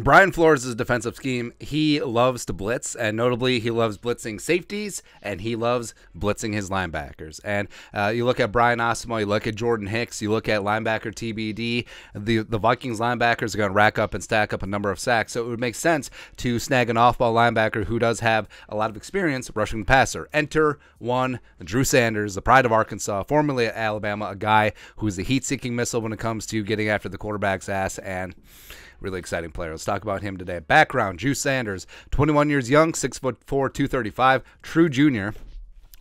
In Brian Flores' defensive scheme, he loves to blitz, and notably, he loves blitzing safeties, and he loves blitzing his linebackers. And you look at Brian Osimo, you look at Jordan Hicks, you look at linebacker TBD, the Vikings linebackers are going to rack up and stack up a number of sacks, so it would make sense to snag an off-ball linebacker who does have a lot of experience rushing the passer. Enter one, Drew Sanders, the pride of Arkansas, formerly at Alabama, a guy who's a heat-seeking missile when it comes to getting after the quarterback's ass, and really exciting player. Let's talk about him today. Background: Drew Sanders, 21 years young, 6'4", 235, true junior.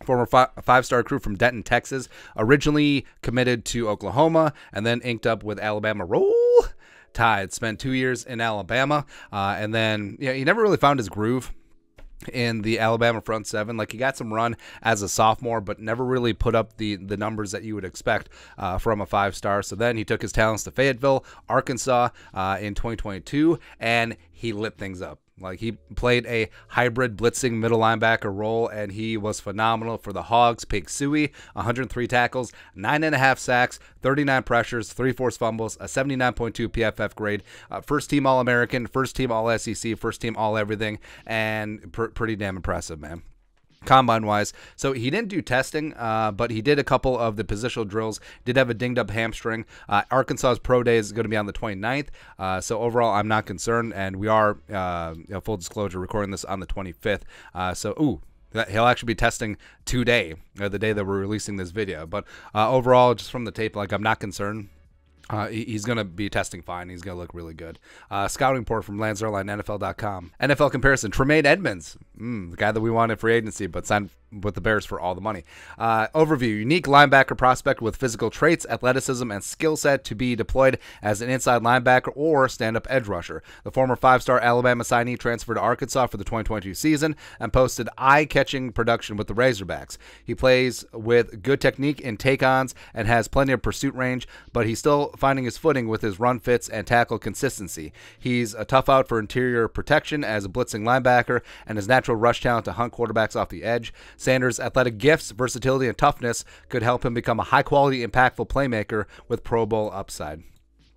Former five-star recruit from Denton, Texas. Originally committed to Oklahoma and then inked up with Alabama. Roll Tide. Spent 2 years in Alabama, and then he never really found his groove in the Alabama front seven. Like, he got some run as a sophomore, but never really put up the numbers that you would expect from a five-star. So then he took his talents to Fayetteville, Arkansas in 2022, and he lit things up. Like, he played a hybrid blitzing middle linebacker role, and he was phenomenal for the Hogs. Pig Suey, 103 tackles, 9.5 sacks, 39 pressures, 3 forced fumbles, a 79.2 PFF grade, first team All-American, first team All-SEC, first team All-Everything, and pretty damn impressive, man. Combine-wise, so he didn't do testing, but he did a couple of the positional drills, did have a dinged-up hamstring. Arkansas's pro day is going to be on the 29th, so overall, I'm not concerned, and we are, full disclosure, recording this on the 25th, he'll actually be testing today, the day that we're releasing this video, but overall, just from the tape, like, I'm not concerned. He's going to be testing fine. He's going to look really good. Scouting report from Lance Zierlein, NFL.com. NFL comparison, Tremaine Edmonds, the guy that we wanted free agency, but signed with the Bears for all the money. Overview, unique linebacker prospect with physical traits, athleticism, and skill set to be deployed as an inside linebacker or stand-up edge rusher. The former five-star Alabama signee transferred to Arkansas for the 2022 season and posted eye-catching production with the Razorbacks. He plays with good technique in take-ons and has plenty of pursuit range, but he's still finding his footing with his run fits and tackle consistency. He's a tough out for interior protection as a blitzing linebacker and his natural rush talent to hunt quarterbacks off the edge. Sanders' athletic gifts, versatility, and toughness could help him become a high-quality, impactful playmaker with Pro Bowl upside.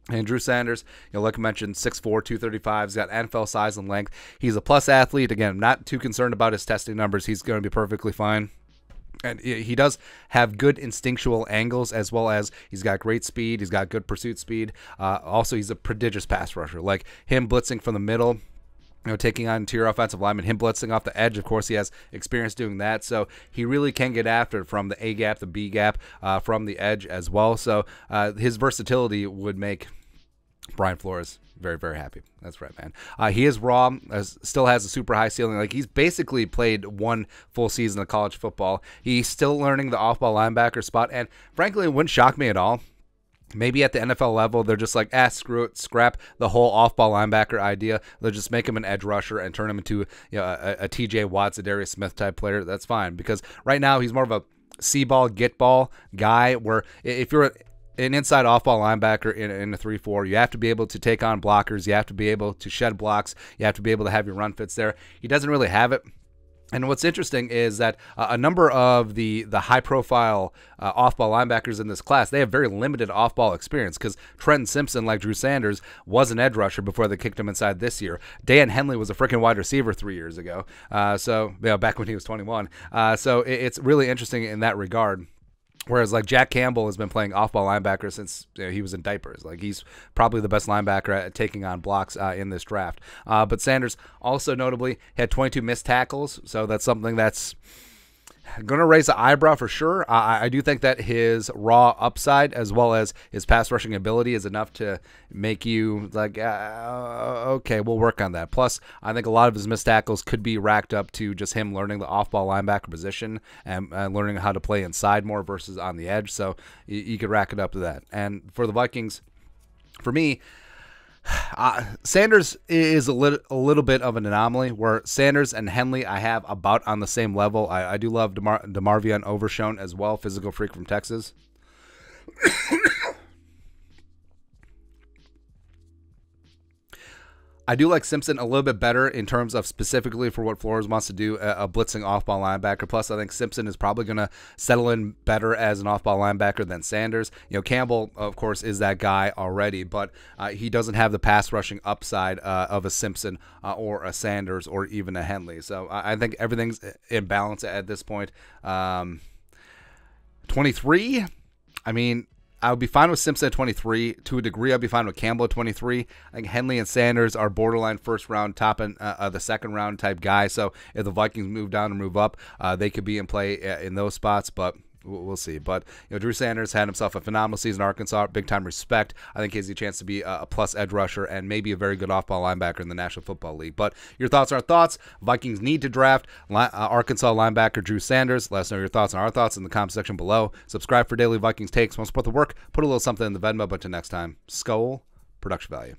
And Drew Sanders, like I mentioned, 6'4", 235. He's got NFL size and length. He's a plus athlete. Again, I'm not too concerned about his testing numbers. He's going to be perfectly fine. And he does have good instinctual angles, as well as he's got great speed. He's got good pursuit speed. Also, he's a prodigious pass rusher. Like, him blitzing from the middle, taking on interior offensive linemen, him blitzing off the edge. Of course, he has experience doing that, so he really can get after it from the A gap, the B gap, from the edge as well. So his versatility would make Brian Flores very, very happy. That's right, man. He is raw, still has a super high ceiling. Like, he's basically played one full season of college football. He's still learning the off-ball linebacker spot, and frankly, it wouldn't shock me at all. Maybe at the NFL level, they're just like, screw it, scrap the whole off-ball linebacker idea. They'll just make him an edge rusher and turn him into a TJ Watts, a Darius Smith type player. That's fine, because right now he's more of a see-ball, get-ball guy, where if you're an inside off-ball linebacker in a 3-4, you have to be able to take on blockers. You have to be able to shed blocks. You have to be able to have your run fits there. He doesn't really have it. And what's interesting is that a number of the high-profile off-ball linebackers in this class, they have very limited off-ball experience, because Trenton Simpson, like Drew Sanders, was an edge rusher before they kicked him inside this year. Dan Henley was a freaking wide receiver 3 years ago, back when he was 21. So it's really interesting in that regard. Whereas, like, Jack Campbell has been playing off-ball linebacker since he was in diapers. Like, he's probably the best linebacker at taking on blocks in this draft. But Sanders also notably had 22 missed tackles, so that's something that's going to raise an eyebrow for sure. I do think that his raw upside, as well as his pass rushing ability, is enough to make you like, okay, we'll work on that. Plus, I think a lot of his missed tackles could be racked up to just him learning the off-ball linebacker position and learning how to play inside more versus on the edge. So you could rack it up to that. And for the Vikings, for me, Sanders is a little bit of an anomaly, where Sanders and Henley I have about on the same level. I do love DeMarvion Overshown as well, physical freak from Texas. I do like Simpson a little bit better in terms of specifically for what Flores wants to do, a blitzing off-ball linebacker. Plus, I think Simpson is probably going to settle in better as an off-ball linebacker than Sanders. Campbell, of course, is that guy already, but he doesn't have the pass rushing upside of a Simpson or a Sanders or even a Henley. So I think everything's in balance at this point. 23, I mean, I would be fine with Simpson at 23. To a degree, I'd be fine with Campbell at 23. I think Henley and Sanders are borderline first round, top in the second round type guys. So if the Vikings move down or move up, they could be in play in those spots, but we'll see. But Drew Sanders had himself a phenomenal season in Arkansas, big time respect. I think he has a chance to be a plus edge rusher and maybe a very good off-ball linebacker in the National Football League. But your thoughts are thoughts. Vikings need to draft Arkansas linebacker Drew Sanders. Let us know your thoughts and our thoughts in the comment section below. Subscribe for daily Vikings takes. Want to support the work? Put a little something in the Venmo. But until next time, Skol, production value.